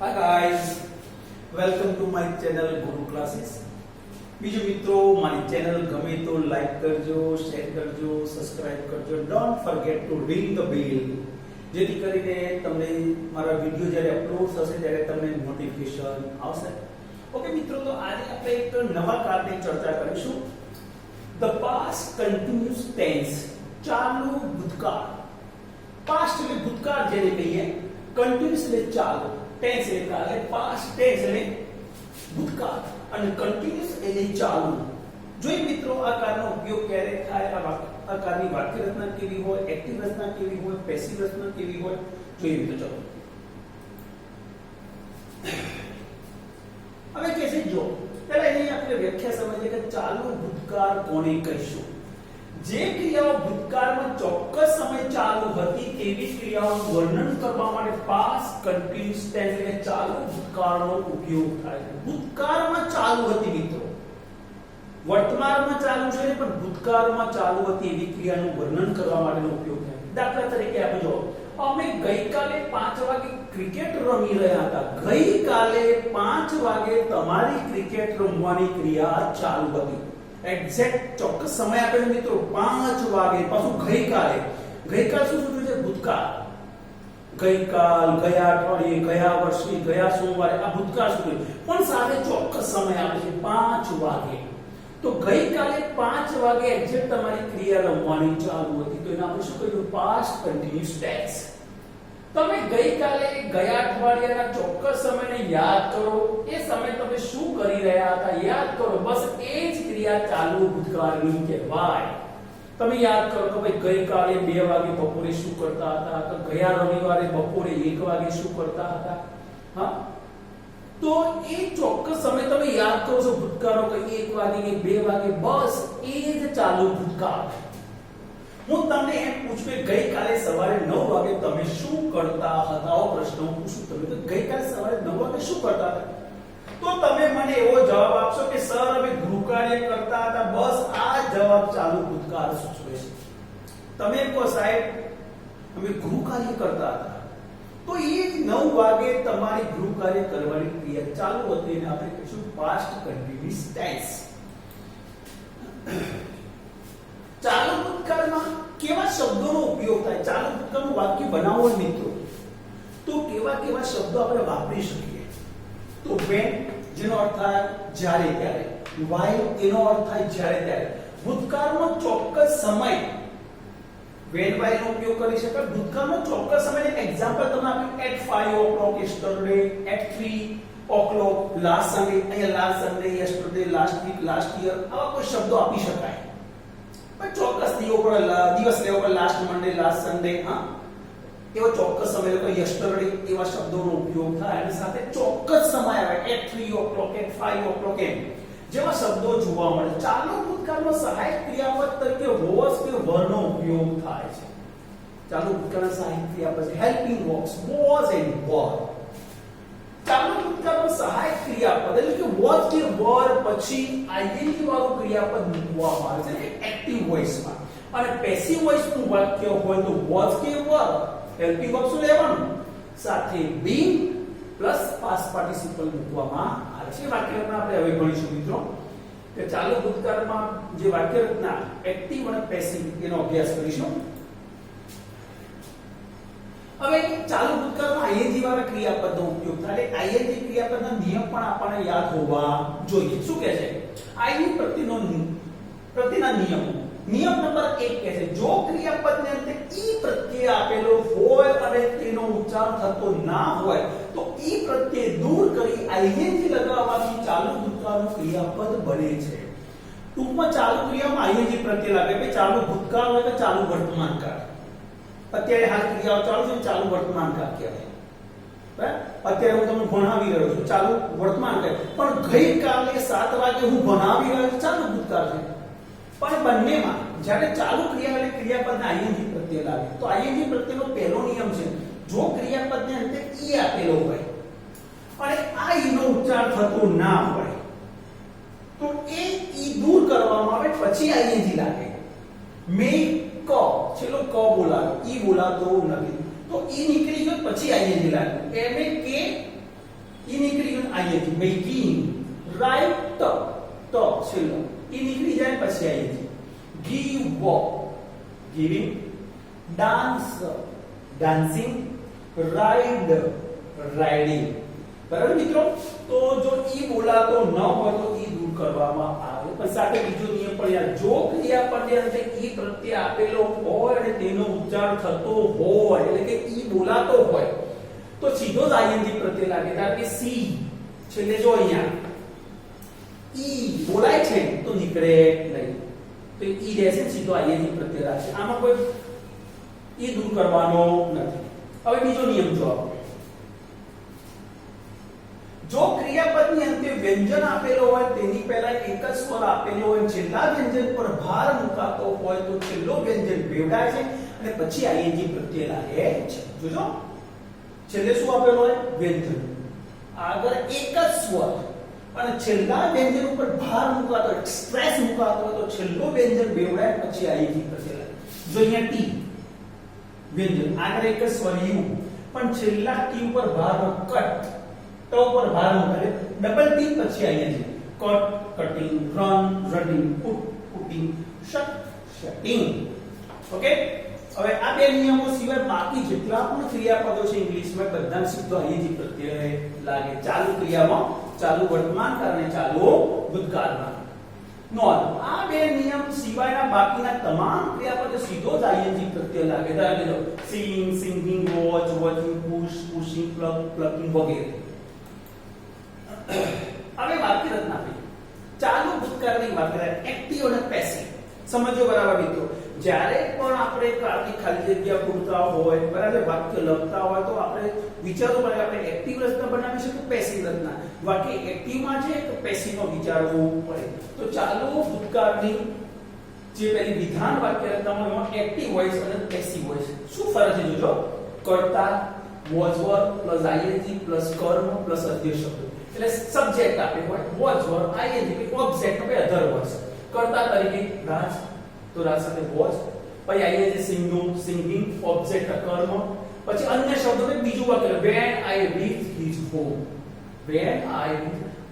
Hi guys, welcome to my channel Guru Classes. બીજું મિત્રો મારી ચેનલ ગમે તો લાઈક કરજો, શેર કરજો, સબસ્ક્રાઇબ કરજો. Don't forget two ring the bell જેથી કરીને તમને મારા વિડિયો જ્યારે અપલોડ થશે ત્યારે તમને નોટિફિકેશન આવશે. ઓકે મિત્રો, તો આજે આપણે એક નવા કાર્યની ચર્ચા કરીશું. ધ પાસ્ટ કન્ટિન્યુઅસ ટેન્સ, ચાલુ ભૂતકાળ. પાસ્ટ એટલે ભૂતકાળ જેને કહીએ, કન્ટિન્યુઅસ એટલે ચાલુ, ટેન્સ એટલે પાસ્ટ ટેન્સ એટલે ભૂતકાળ અને કન્ટિન્યુઅસ એટલે ચાલુ. જોઈએ મિત્રો આ કારનો ઉપયોગ ક્યારે થાય, આ કારની વાક્ય રચના કેવી હોય, એક્ટિવ રચના કેવી હોય, પેસિવ રચના કેવી હોય, જોઈએ મિત્રો. ચલો હવે કે છે, જો પહેલા એની આપણે વ્યાખ્યા સમજીએ કે ચાલુ ભૂતકાળ કોને કહીશું. જે ક્રિયાઓ ભૂતકાળમાં ચોક્કસ સમય ચાલુ હતી તેવી ક્રિયાઓનું વર્ણન કરવા માટે પાસ્ટ કન્ટિન્યુઅસ ટેન્સ એટલે ચાલુ ભૂતકાળનો ઉપયોગ થાય છે. ભૂતકાળમાં ચાલુ હતી મિત્રો, વર્તમાનમાં ચાલુ છે પણ ભૂતકાળમાં ચાલુ હતી એવી ક્રિયાનું વર્ણન કરવા માટેનો ઉપયોગ થાય. દાખલા તરીકે આપણે જો, અમે ગઈકાલે 5 વાગે ક્રિકેટ રમી રહ્યા હતા. ગઈકાલે 5 વાગે તમારી ક્રિકેટ રમવાની ક્રિયા ચાલુ હતી. એક્ઝેક્ટ ચોક્કસ સમય આપેલો મિત્રો 5 વાગે. પાછું ગઈકાલે, ગઈકાલ શું સૂચવે છે? ભૂતકાળ. ગઈકાલ, ગયા અઠવાડિયે, ગયા વર્ષે, ગયા સોમવારે, આ ભૂતકાળ સૂચવે પણ સાથે ચોક્કસ સમય આપે છે 5 વાગે. તો ગઈકાલે 5 વાગે એક્ઝેક્ટ તમારી ક્રિયા રમવાની ચાલુ હતી, તો એને આપણે શું કહીશું? Past continuous tense. તમે ગઈકાલે ગયા અઠવાડિયાના ચોક્કસ સમયને યાદ કરો. એ સમય તમે શું કરી રહ્યા હતા યાદ કરો, બસ એ જ ક્રિયા ચાલુ ભૂતકાળની કહેવાય. તમે યાદ કરો કે ભાઈ ગઈકાલે 2 વાગે બપોરે શું કરતા હતા, તો ગયા રવિવારે બપોરે 1 વાગે શું કરતા હતા. હા, તો એ ચોક્કસ સમય તમે યાદ કરો છો ભૂતકાળનો, કે 1 વાગે કે 2 વાગે, બસ એ જ ચાલુ ભૂતકાળ. હું તમને એમ પૂછું કે ગઈકાલે સવારે 9 વાગે તમે શું કરતા હતા? આવો પ્રશ્ન હું પૂછું તમને, તો ગઈકાલે સવારે 9 વાગે શું કરતા હતા? તો તમે મને એવો જવાબ આપશો કે સર અમે ગૃહકાર્ય કરતા હતા. બસ આ જવાબ ચાલુ ભૂતકાળ સૂચવે છે. તમે કહો સાહેબ અમે ગૃહકાર્ય કરતા હતા, તો એ 9 વાગે તમારી ગૃહકાર્ય કરવાની ક્રિયા ચાલુ હતી, એને આપણે કહીશું પાસ્ટ કન્ટિન્યુઅસ ટેન્સ. ચાલુ ભૂતકાળમાં કેવા શબ્દોનો ઉપયોગ થાય? ચાલુ ભૂતકાળનું વાક્ય બનાવો મિત્રો, તો કેવા કેવા શબ્દો આપણે વાપરી શકીએ? તો when જેનો અર્થ થાય જ્યારે ત્યારે, while એનો અર્થ થાય જ્યારે ત્યારે. ભૂતકાળનો ચોક્કસ સમય when while નો ઉપયોગ કરી શકાય. ભૂતકાળનો ચોક્કસ સમય એક્ઝામ્પલ તમને આપ્યું, at 5 o'clock yesterday, at 3 o'clock last Sunday. અહીંયા last Sunday, yesterday, last week, last year, આવા કોઈ શબ્દો આપી શકાય. પણ ચોક્કસ દિવસ લેવો પડે, લાસ્ટ મંડે, લાસ્ટ સન્ડે. હા, એવો ચોક્કસ સમય લોકો યસ્ટરડે એવા શબ્દોનો ઉપયોગ થાય અને સાથે ચોક્કસ સમય આવે, at 3 o'clock, at 5 o'clock એમ જેવા શબ્દો જોવા મળે. ચાલુ ભૂતકાળમાં સહાયક ક્રિયાપદ તરીકે was કે were નો ઉપયોગ થાય છે. ચાલુ ભૂતકાળના સહાયક ક્રિયાપદ છે helping verbs was and were. ચાલુ ભૂતકાળમાં સહાયક ક્રિયાપદ એટલે કે was કે were પછી ing વાળું ક્રિયાપદ મૂકવામાં આવે છે એક્ટિવ વોઇસમાં. અને પેસિવ વોઇસનું વાક્ય હોય તો was કે were હેલ્પિંગ વર્બ શું લેવાનું, સાથે being પ્લસ પાસ્ટ પાર્ટિસિપલ મૂકવામાં આવે છે. વાક્ય રચના આપણે હવે ભણીશું મિત્રો, કે ચાલુ ભૂતકાળમાં જે વાક્ય રચના એક્ટિવ અને પેસિવ એનો અભ્યાસ કરીશું. હવે ચાલુ ભૂતકાળમાં ing વાળા ક્રિયાપદનો ઉપયોગ થાય. ing ક્રિયાપદના નિયમ પણ આપણને યાદ હોવા જોઈએ. શું કહે છે? ing પ્રત્યેના નિયમો. નિયમ નંબર 1 કહે છે, જો ક્રિયાપદને અંતે ઈ પ્રત્યય આપેલો હોય અને તેનો ઉચ્ચાર થતો ના હોય તો ઈ પ્રત્યય દૂર કરી ing લગાવવાથી ચાલુ ભૂતકાળનું ક્રિયાપદ બને છે. ટૂંકમાં ચાલુ ક્રિયામાં ing પ્રત્યય લાગે. ભાઈ ચાલુ ભૂતકાળ હોય કે ચાલુ વર્તમાનકાળ. અત્યારે હાલ ક્રિયાઓ ચાલુ છે, ચાલુ વર્તમાનકાળ કહેવાય. બરાબર? અત્યારે હું તમને ભણાવી રહ્યો છું, ચાલુ વર્તમાનકાળ. પણ ગઈકાલે 7 વાગે હું ભણાવી રહ્યો છું, ચાલુ ભૂતકાળ છે. પણ બંનેમાં જ્યારે ચાલુ ક્રિયા એટલે ક્રિયાપદને ing પ્રત્યય લાગે, તો ing પ્રત્યયનો પહેલો નિયમ છે, જો ક્રિયાપદને અંતે ઈ આપેલો હોય અને આ ઈ નો ઉચ્ચાર થતો ના હોય તો એ ઈ દૂર કરવામાં આવે, પછી ing લાગે. મેં ક છેલ્લો ક બોલાવ્યો, ઈ બોલાતો નથી, તો ઈ નીકળી ગયો પછી ing લાગ્યું. એમ કે ઈ નીકળી ગયું આઈએનજી બેકિંગ રાઈટ તો છેલ્લો ઈ નીકળી જાય પછી ING give giving dance dancing ride riding બરાબર મિત્રો તો જો ઈ બોલાતો ન હોય તો ઈ દૂર કરવામાં આવે પણ સાથે બીજો નિયમ પણ યાર જો ક્રિયાપદ અંતે ઈ પ્રત્યય આપેલો હોય અને તેનો ઉચ્ચાર થતો હોય એટલે કે ઈ બોલાતો હોય તો સીધો જ આઈએનજી પ્રત્યય લાગે કારણ કે સી છેલ્લે જો અહીંયા ઈ બોલાય છે તો નીકળે નહીં તો ઈ રહેશે સીધો આઈએનજી પ્રત્યય લાગશે આમાં કોઈ ઈ દૂર કરવાનો નથી હવે બીજો નિયમ જો જો ક્રિયાપદની અંતે વ્યંજન આપેલો હોય તેની પહેલા એક જ સ્વર આપેલો હોય છેલ્લા વ્યંજન પર ભાર મુકાતો હોય તો છેલ્લો વ્યંજન બેવડાય છે અને પછી આઈએનજી પ્રત્યય લાગે છે જોજો છેલ્લે શું આપેલો હોય વ્યંજન આગળ એક જ સ્વર અને છેલ્લા વ્યંજન ઉપર ભાર મુકાતો હોય સ્ટ્રેસ મુકાતો હોય તો છેલ્લો વ્યંજન બેવડાય પછી આઈએનજી પ્રત્યય લાગે જો અહીંયા ટી વ્યંજન આગળ એક જ સ્વર યુ પણ છેલ્લા ટી ઉપર ભાર કટ તો ઉપર ભાર મુકાય ડબલ ટી પછી ING cut cutting run running put putting shut shutting okay હવે આ બે નિયમો સિવાય બાકી જેટલા પણ ક્રિયાપદો છે ઇંગ્લિશમાં બધા સીધો આઈએનજી પ્રત્યય લાગે ચાલુ ક્રિયામાં ચાલુ વર્તમાન કાળ અને ચાલુ ભૂતકાળમાં નોંધ આ બે નિયમ સિવાયના બાકીના તમામ ક્રિયાપદો સીધો જ આઈએનજી પ્રત્યય લાગે ધારો કે sing singing watch watching push pushing plug plugging વગેરે હવે વાત કરીએ આપણે ચાલુ ભૂતકાળની વાત કરીએ એક્ટિવ અને પેસિવ સમજો બરાબર મિત્રો જ્યારે પણ આપણે કાળની ખાલી જગ્યા પૂરતા હોય બરાબર વાક્ય લખતા હોય તો આપણે વિચારવું પડે આપણે એક્ટિવ રચના બનાવી છે કે પેસિવ રચના વાક્ય એક્ટિવમાં છે કે પેસિવમાં વિચારવું પડે તો ચાલુ ભૂતકાળની જે પેલી વિધાન વાક્ય રચનામાં એમાં એક્ટિવ વોઇસ અને પેસિવ વોઇસ શું ફરક છે જોજો કર્તા was verb plus ING plus કર્મ પ્લસ અધ્યય શબ્દ એટલે સબ્જેક્ટ આપે હોય વોઝ વર્બ આઈએનજી કે ઓબ્જેક્ટ આપે અધર વર્ડ્સ કર્તા તરીકે રાજ તો રાજ સાથે વોઝ પછી આઈએનજી સિંગિંગ ઓબ્જેક્ટ કર્મ પછી અન્ય શબ્દો ને બીજું વાક્ય when I reach his home when I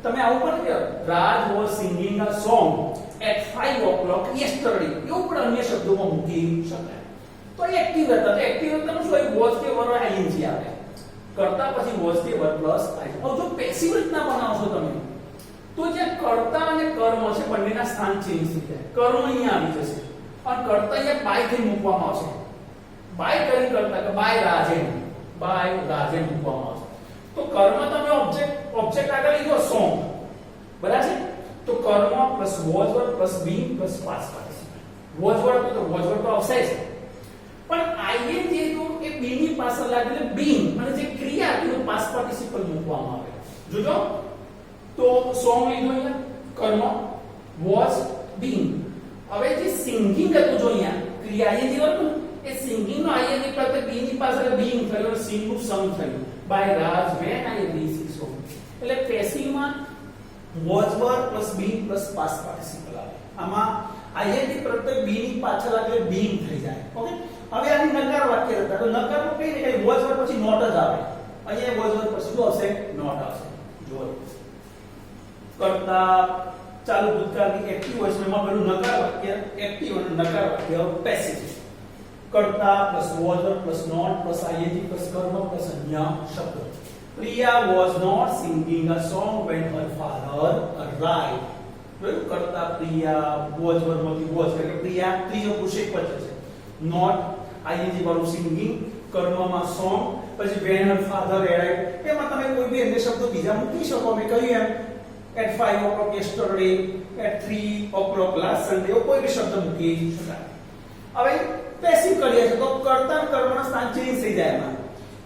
તમે આવું પણ કે રાજ was singing a song at 5 o'clock yesterday એવું પણ અન્ય શબ્દોમાં મૂકી શકાય તો એક્ટિવ હતા તો એક્ટિવ હતા શું હોય વોઝ કે વર્બ આઈએનજી આવે કરતા પછી વોઝ કે વર્બ પ્લસ આઈએનજી હવે જો પેસિવ રીતના બનાવશો તમે તો જે કર્તા અને કર્મ છે બંનેના સ્થાન ચેન્જ થઈ જાય કર્મ અહીંયા આવી જશે અને કર્તા અહીંયા બાય થી મૂકવામાં આવશે બાય કરી કરતા કે બાય રાજેન મૂકવામાં આવશે તો કર્મ તમે ઓબ્જેક્ટ આગળ લીધો સોંગ બરાબર છે તો કર્મ plus was verb plus being plus past participle was verb તો આવશે જ પણ આઈએનજી તો એ બી ની પાછળ લાગેલે બીંગ અને જે ક્રિયા એનું પાસ્ટ પાર્ટિસિપલ મૂકવામાં આવે જોજો તો સોંગ લીધો અહીંયા કર્મ વોઝ બીંગ હવે જે સિંગિંગ હતું જો અહીંયા ક્રિયા આઈએનજી હતું એ સિંગિંગ નો આઈએનજી પ્રત્યે બી ની પાછળ બીંગ થયો સિંગ નું સમ થયું by Raj when I reach his home એટલે પેસિવ માં was verb plus being plus past participle આવે આમાં આઈએનજી પ્રત્યે બી ની પાછળ આગળ બીંગ થઈ જાય ઓકે હવે આની નકાર વાક્ય હતા તો નકાર નો કઈ ને વોઝ વર્બ પછી નોટ જ આવે અહીંયા વોઝ વર્બ પછી શું આવશે નોટ આવશે જો કરતા ચાલુ ભૂતકાળની એક્ટિવ વોઇસ માં પેલું નકાર વાક્ય એક્ટિવ અને નકાર વાક્ય પેસિવ કરતા plus was verb plus not plus ING plus કર્મ પ્લસ અન્ય શબ્દ Priya was not singing a song when her father arrived બરાબર કરતા પ્રિયા વોઝ વર્બ માંથી વોઝ એટલે પ્રિયા ત્રીજો પુરુષ એક વચન છે નોટ આઈએનજી વાળું સિંગિંગ કર્મમાં સોંગ પછી when her father arrived એમાં તમે કોઈ બી અન્ય શબ્દો બીજા મૂકી શકો મેં કહ્યું એમ at 5 o'clock yesterday at 3 o'clock last Sunday કોઈ બી શબ્દ મૂકી શકાય હવે પેસિવ કરીએ છે તો કર્તા કર્મના સ્થાન ચેન્જ થઈ જાય એમાં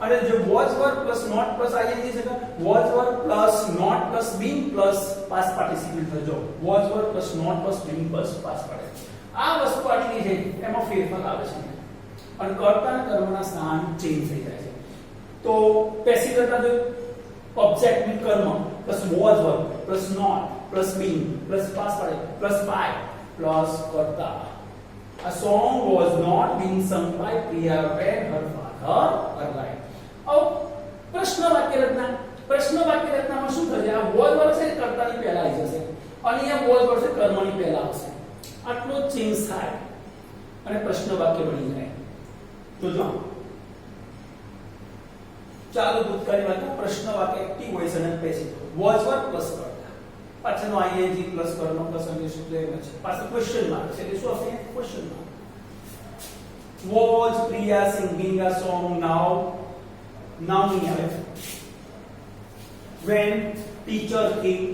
અને જે was verb plus not plus I N G છે was verb plus not plus being plus past participle થજો was verb plus not plus being plus past participle આ વસ્તુ આટલી છે એમાં ફેરફાર આવે છે અને કર્તા કર્મના સ્થાન ચેન્જ થઈ જાય છે તો પેસિવ કરતા જો ઓબ્જેક્ટ ની કર્મ plus was verb plus not plus being plus past participle plus by plus કર્તા A song was not being sung by Priya when her father arrived. अब प्रश्न वाक्य रचना એમાં શું થશે આ વોઝ વર્બ છે કર્તાની પહેલા આવી જશે અને અહીંયા વોઝ વર્બ છે કર્મની પહેલા આવશે આટલો ચેન્જ થાય અને પ્રશ્ન વાક્ય બની જાય જોજો ચાલુ ભૂતકાળની વાક્ય પ્રશ્ન વાક્ય એક્ટિવ વોઇસ અને પેસિવ વોઝ વર્બ પ્લસ કર્તા પાછળનો આઈએનજી પ્લસ કર્મ પ્લસ અંગ્રેજી સૂત્ર એમ છે પાછળ ક્વેશ્ચન માર્ક છે એટલે શું આવશે question mark was Priya singing a song now नहीं આવે when teacher came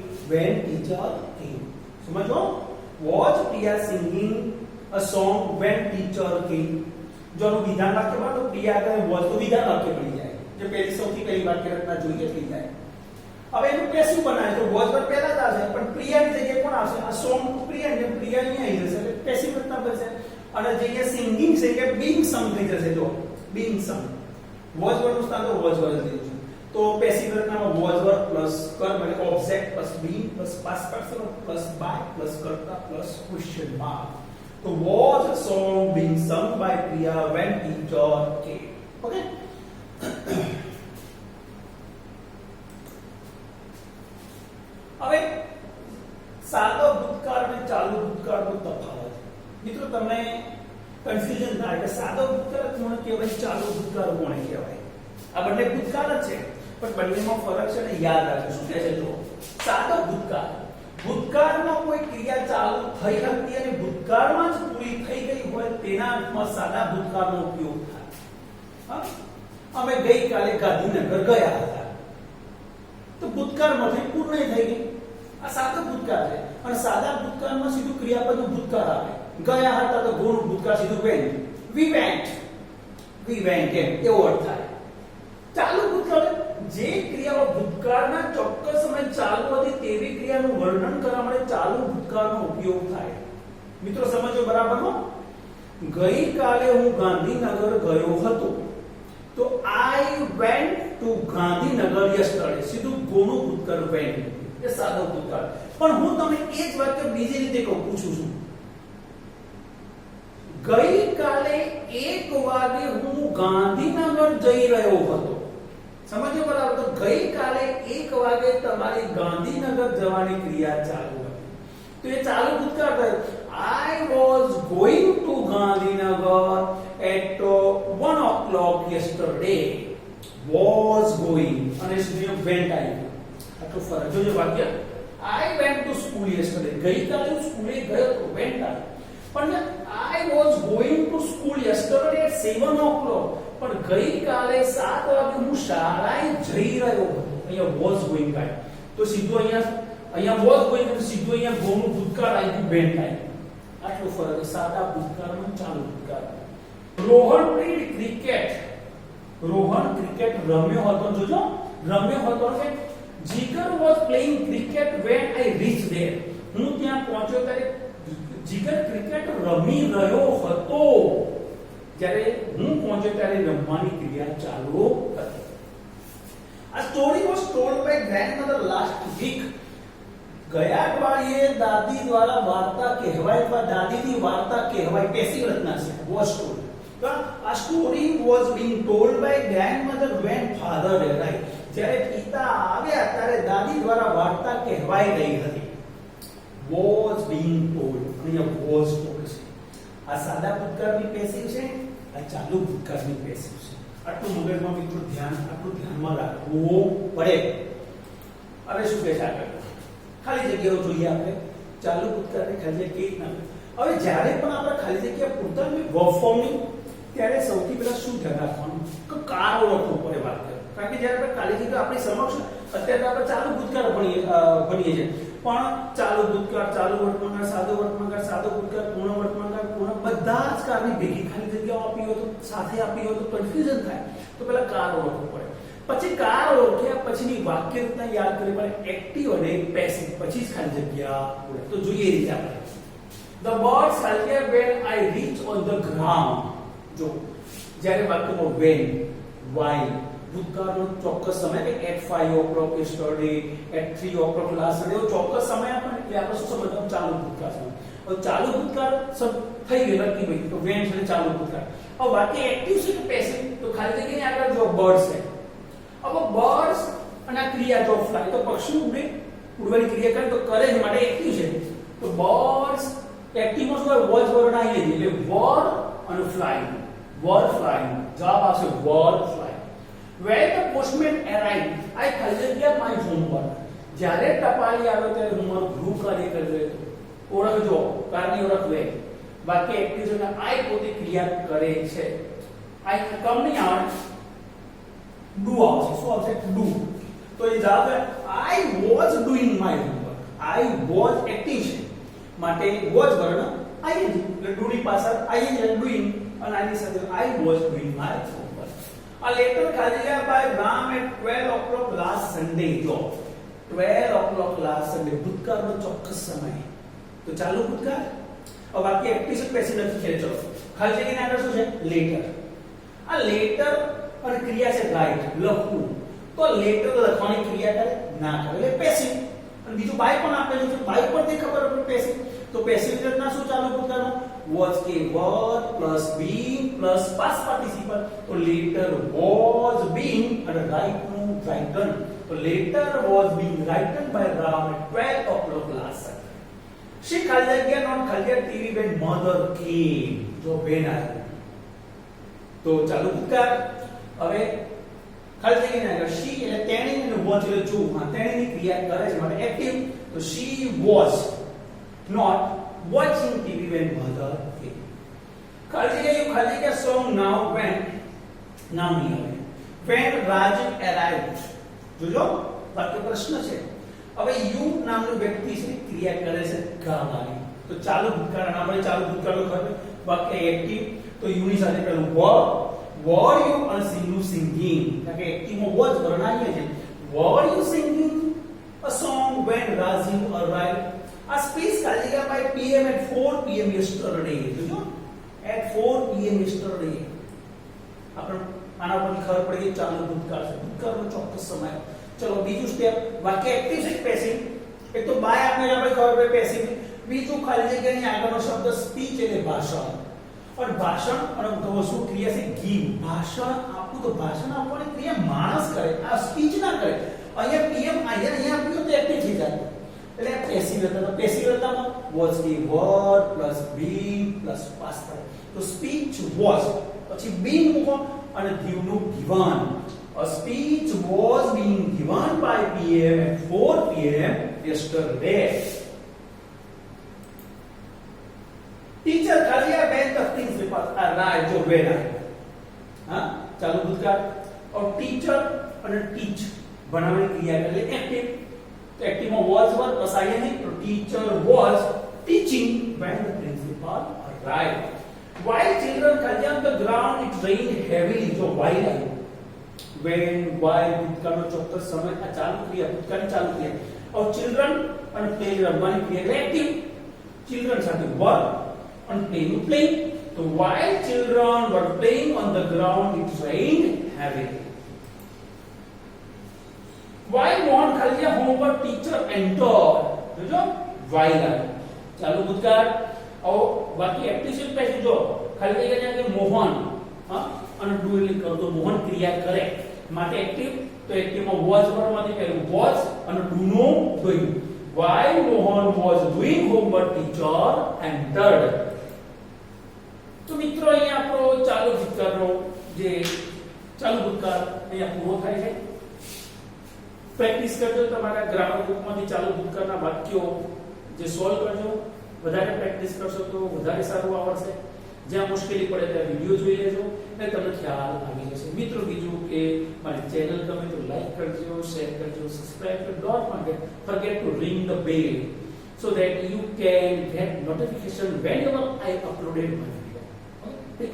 समझो was Priya singing a song when teacher came जो विधान वाक्य में तो प्रिया का was तो विधान वाक्य बन जाए जो पहली સૌથી પહેલી વાક્ય રચના જોઈએ થઈ જાય હવે એનું પેસિવ બનાવે તો was પર પહેલા જ આવશે પણ પ્રિયા ની જગ્યાએ કોણ આવશે આ સોંગ પ્રિયા ને પ્રિયા ની આવી જશે એટલે પેસિવ રચના બનશે અને જે કે સિંગિંગ છે કે બીંગ સમ થઈ જશે જો બીંગ સમ was વર્બ નું સ્થાન તો was વર્બ લીધું છે તો પેસિવ રચનામાં was વર્બ પ્લસ કર્મ એટલે object plus being plus past participle plus by plus કર્તા પ્લસ ક્વેશ્ચન માર્ક તો was a song being sung by Priya when teacher came okay હવે સાદો ભૂતકાળ અને ચાલુ ભૂતકાળનો તફાવત મિત્રો તમને કન્ફ્યુઝન થાય કે સાદો ભૂતકાળ કોને કહેવાય ચાલુ ભૂતકાળ કોને કહેવાય આ બંને ભૂતકાળ જ છે પણ બંનેમાં ફરક છે ને યાદ રાખજો શું કહે છે જો સાદો ભૂતકાળમાં કોઈ ક્રિયા ચાલુ થઈ હતી અને ભૂતકાળમાં જ પૂરી થઈ ગઈ હોય તેના અર્થમાં સાદા ભૂતકાળનો ઉપયોગ થાય અમે ગઈકાલે ગાંધીનગર ગયા હતા તો ભૂતકાળમાંથી પૂર્ણ થઈ ગઈ આ સાદો ભૂતકાળ છે અને સાદા ભૂતકાળમાં સીધું ક્રિયાપદનું ભૂતકાળ આવે ગયા હતા તો ગોનું ભૂતકાળ સીધું went we went એવો અર્થ થાય ચાલુ ભૂતકાળ જે ક્રિયાઓ ભૂતકાળના ચોક્કસ સમય ચાલુ હતી તેવી ક્રિયાનું વર્ણન કરવા માટે ચાલુ ભૂતકાળનો ઉપયોગ થાય મિત્રો સમજો બરાબર હો ગઈકાલે હું ગાંધીનગર ગયો હતો તો I went to Gandhinagar yesterday સીધું ગોનું ભૂતકાળ went એ સાદો ભૂતકાળ પણ હું તમને એ જ વાક્ય બીજી રીતે પૂછું છું ગઈકાલે 1 વાગે હું ગાંધીનગર જઈ રહ્યો હતો સમજો બરાબર તો ગઈકાલે 1 વાગે તમારી ગાંધીનગર જવાની ક્રિયા ચાલુ હતી તો એ ચાલુ ભૂતકાળ થયું I was going to Gandhinagar at 1 o'clock yesterday was going અને સુધી went આવી આટલો ફરક જોજો વાક્ય I went to school yesterday ગઈકાલે હું સ્કૂલે ગયો તો went આવી પણ I was going to school yesterday at 7 o'clock પણ ગઈકાલે 7 વાગે હું શાળાએ જઈ રહ્યો હતો અહીંયા was going થાય તો સીધું અહીંયા was going તો સીધું અહીંયા ગોનું ભૂતકાળ આવી ગયું went આવી આટલો ફરક સાદા ભૂતકાળમાં ચાલુ ભૂતકાળ રોહન ક્રિકેટ રમ્યો હતો જોજો રમ્યો હતો કે જીગર was playing cricket when I reached there હું ત્યાં પહોંચ્યો ત્યારે જીગર ક્રિકેટ રમી રહ્યો હતો જ્યારે હું પહોંચ્યો ત્યારે રમવાની ક્રિયા ચાલુ હતી આ story was told by grandmother last week ગયા અઠવાડિયે દાદી દ્વારા વાર્તા કહેવાય અથવા દાદીની વાર્તા કહેવાય પેસિવ રચના છે was told તો આ story was being told by grandmother when father arrived જ્યારે પિતા આવ્યા ત્યારે દાદી દ્વારા વાર્તા કહેવાઈ રહી હતી was being told અહીંયા was told છે આ સાદા ભૂતકાળની પેસિવ છે આ ચાલુ ભૂતકાળની પેસિવ છે આટલું મગજમાં મિત્રો ધ્યાનમાં રાખવું પડે હવે શું કહે છે આગળ ખાલી જગ્યાઓ જોઈએ આપણે ચાલુ ભૂતકાળની ખાલી જગ્યા કેવી રીતના હવે જ્યારે પણ આપણે ખાલી જગ્યા પૂરતા વર્બ ફોર્મની ત્યારે સૌથી પહેલા શું ધ્યાન રાખવાનું કે કાર ઓળખવો પડે વાક્ય કારણ કે જ્યારે આપણે ખાલી જગ્યા આપણી સમક્ષ અત્યારે આપણે ચાલુ ભૂતકાળ ભણીએ છીએ પણ ચાલુ ભૂતકાળ ચાલુ વર્તમાનકાળ સાદો ભૂતકાળ પૂર્ણ વર્તમાનકાળ પૂર્ણ બધા જ કારની ભેગી ખાલી જગ્યાઓ આપી હોય તો સાથે આપી હોય તો કન્ફ્યુઝન થાય તો પહેલા કાર ઓળખવો પડે પછી કાર ઓળખ્યા પછીની વાક્ય રચના યાદ કરવી પડે એક્ટિવ અને પેસિવ પછી જ ખાલી જગ્યા ઓળખ તો જોઈએ એ રીતે આપણે The birds appear when I reach on the ground જો જ્યારે વાક્યમાં when while ભૂતકાળનો ચોક્કસ સમય કે at 5 o'clock yesterday at 3 o'clock last Sunday ચોક્કસ સમય આપણને એટલે આપણે શું સમજવાનું ચાલુ ભૂતકાળ છે હવે ચાલુ ભૂતકાળ થઈ ગયું નક્કી ભાઈ તો when છે ચાલુ ભૂતકાળ હવે વાક્ય એક્ટિવ છે કે પેસિવ તો ખાલી જગ્યાની આગળ જો birds છે अब बर्ड्स અને આ ક્રિયા જો ફ્લાય તો પક્ષી ઉડવાની ક્રિયા કરે તો કરે છે માટે એક્ટિવ છે. તો બર્ડ્સ એક્ટિવમાં શું હોય વોઝ વર્ણાઈ લે એટલે વર અને ફ્લાઇંગ. વર ફ્લાઇંગ જવાબ આવશે વર flying. When the postman arrived, I collected my homework. જ્યારે ટપાલી આવે ત્યારે હોમવર્ક ગૃહ કાર્ય કરી રહ્યો હતો. ઓળખજો કારની ઓળખ લે. બાકી એક્ટિવ છે આઈ પોતે ક્રિયા કરે છે. આઈ કંપની આવે ડુ આવશે. શું આવશે? ડુ. તો એ જવાબ I was doing my homework. I was active છે માટે વોઝ વર્ણ આઈએનજી એટલે ડુ ની પાછળ આઈએનજી એટલે ડુઇંગ અને આની સાથે I was doing my homework. A letter carried by Ram at 12 o'clock last Sunday. જો 12 o'clock last Sunday ભૂતકાળનો ચોક્કસ સમય. તો ચાલુ ભૂતકાળ. હવે બાકી એક્ટિવ છે પેસિવ નથી ખેંચો. ખાલી જગ્યાની આગળ શું છે? લેટર. આ લેટર અને ક્રિયા છે રાઇટ લખવું. તો લેટર લખવાની ક્રિયા કરે ના કરે એટલે પેસિવ. અને બીજું બાય પણ આપેલું છે. બાય પરથી ખબર પડે પેસિવ. તો પેસિવ ના શું ચાલુ ભૂતકાળનો was के was plus being plus past participle. तो later was being and written. तो later was being written by Ram at 12 o'clock last Sunday. She collected on collected TV when mother came. जो Ben आया. तो चालू भूतकाळ. હવે ખાલી જગ્યાની આગળ she એટલે તેણી અને was એટલે જો હા તેણીની ક્રિયા કરે છે માટે એક્ટિવ. તો she was not watching TV when mother came. खाली जगह song now when नाम नहीं है. When Raju arrived. જોજો વાક્ય પ્રશ્ન છે. હવે યુ નામનું વ્યક્તિ છે ક્રિયા કરે છે ગાવાની. તો ચાલુ ભૂતકાળ આપણે ચાલુ ભૂતકાળનો ખબર વાક્ય એક્ટિવ. તો યુ ની સાથે પેલું were you and singing. કારણ કે એક્ટિવમાં was વર્ણાય છે. Were you singing a song when Raju arrived? A speech carried by PM at 4 PM yesterday. જોજો at 4 PM yesterday. આપણે આના પરથી ખબર પડી કે ચાલુ ભૂતકાળ છે. ભૂતકાળનો ચોક્કસ સમય. ચલો બીજું સ્ટેપ વાક્ય એક્ટિવ છે પેસિવ. એક તો બાય આપણે ખબર પડી પેસિવ. બીજું ખાલી જગ્યાની આગળનો શબ્દ સ્પીચ એટલે ભાષણ. પણ ભાષણ અને વસ્તુ ક્રિયા છે ગીવ. ભાષણ આપવું તો ભાષણ આપવાની ક્રિયા માણસ કરે આ સ્પીચ ના કરે. અહીંયા PM અહીંયા આપ્યું તો એક્ટિવ થઈ જાય. એટલે પેસિવ હતા. તો passive હતામાં was the word plus being plus past tense. તો speech was પછી being મૂકો અને give નું given. A speech was being given by PM at 4 PM yesterday. Teacher Khalia when the principal arrived. जो when आया हाँ चालू भूतकाळ. और टीचर અને टीच બનાવવાની ક્રિયા એટલે એક્ટિવ. तो एक्टिव में was वर प्लस आईएनजी. तो teacher was teaching when the principal arrived. While children collect on the ground it rained heavily. जो while आयो when while ભૂતકાળનો ચોક્કસ સમય આ ચાલુ ક્રિયા ભૂતકાળની ચાલુ ક્રિયા. और children અને play રમવાની ક્રિયા એટલે એક્ટિવ. children સાથે were and playing playing. So while children were playing on the ground it rained heavily. While Mohan Khalia homework teacher entered. जो while चालू भूतकाळ. और बाकी एक्टिव से पैसे जो खाली जगह के मोहन हां અને ડુ એટલે કરતો મોહન ક્રિયા કરે માટે એક્ટિવ. તો એક્ટિવ માં was વર્ડ માંથી પહેલું was અને ડુ નો doing. While Mohan was doing homework teacher entered. તો મિત્રો અહીંયા આપણો ચાલુ ભૂતકાળનો જે ચાલુ ભૂતકાળ અહીંયા પૂરો થાય છે. પ્રેક્ટિસ કરજો તમારા ગ્રામર બુકમાંથી ચાલુ ભૂતકાળના વાક્યો જે સોલ્વ કરજો. વધારે પ્રેક્ટિસ કરશો તો વધારે સારું આવડશે. જ્યાં મુશ્કેલી પડે ત્યાં વિડિયો જોઈ લેજો એટલે તમને ખ્યાલ આવી જશે. મિત્રો બીજું કે મારી ચેનલ ગમે તો લાઈક કરજો, શેર કરજો, સબસ્ક્રાઇબ કરજો. Don't forget to ring the bell so that you can get notification whenever I uploaded my video. Okay?